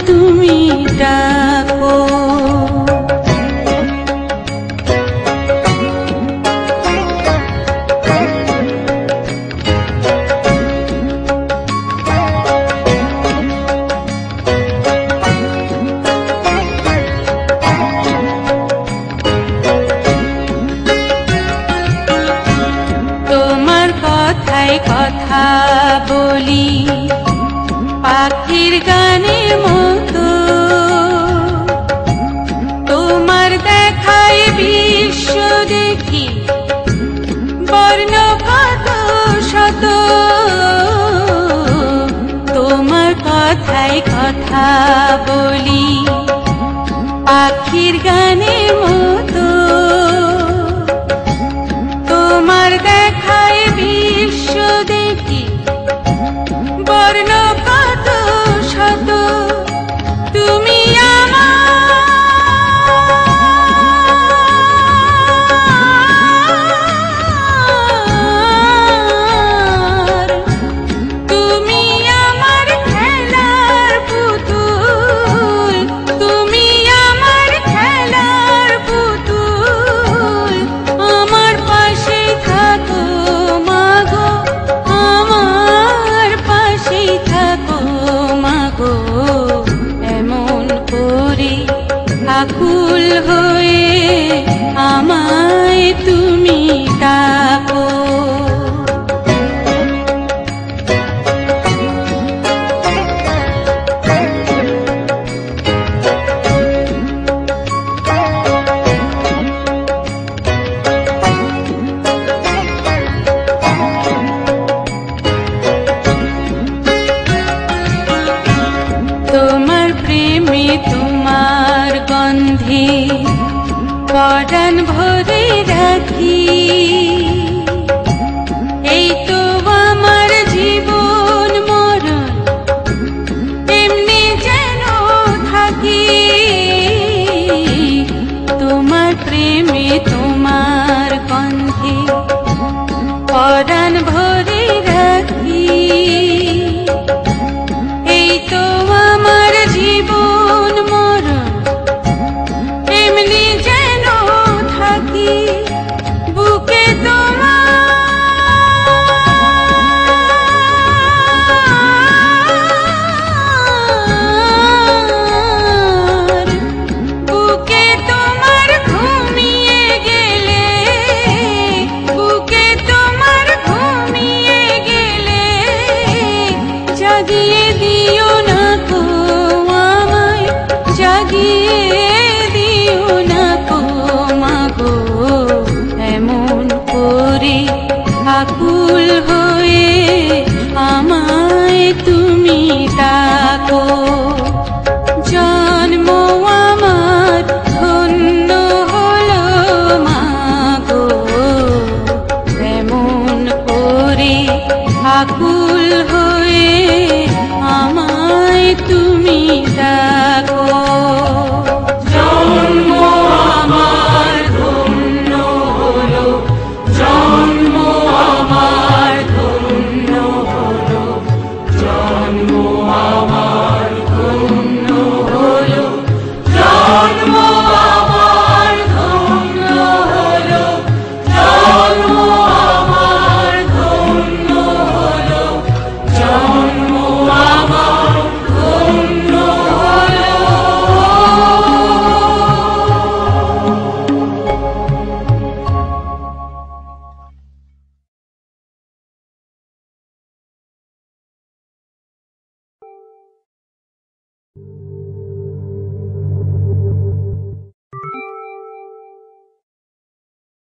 তুমি ডাকো। তোমার কথায় কথা বলি পাখির গানের মতো, তোমার দেখায় বিশ্ব দেখি বর্ণ কত শত। তোমার কথায় কথা বলি পাখির গানের মতো, তোমার দেখায় বিশ্ব দেখি বর্ণ কত শত। তুমি আমার, তুমি আমার খেলার পুতুল, তুমি আমার খেলার পুতুল। আমার পাশে থাকো মাগো, আমার পাশে থাকো মাগো। এমন করে আকুল হয়ে আমায় তুমি ডাকো। তোমার প্রেমে তোমার গন্ধে পরাণ ভরে রাখি, এই তো আমার জীবন মরণ এমনি যেন থাকি। তোমার প্রেমে তোমার গন্ধে পরাণ ভরে রাখি, এই তো আমার জীবন মরণ এমনি যেন থাকি। বুকে তোমার, বুকে তোমার ঘুমিয়ে গেলে, বুকে তোমার ঘুমিয়ে গেলে জাগিয়ে দিও না কো আমায়, জাগিয়ে দিও না কো মাগো। এমন করে আকুল হয়ে আমায় তুমি ডাকো। জন্ম আমার ধন্য হলো মাগো, এমন করে আকুল হয়ে আমায় তুমি ডাকো।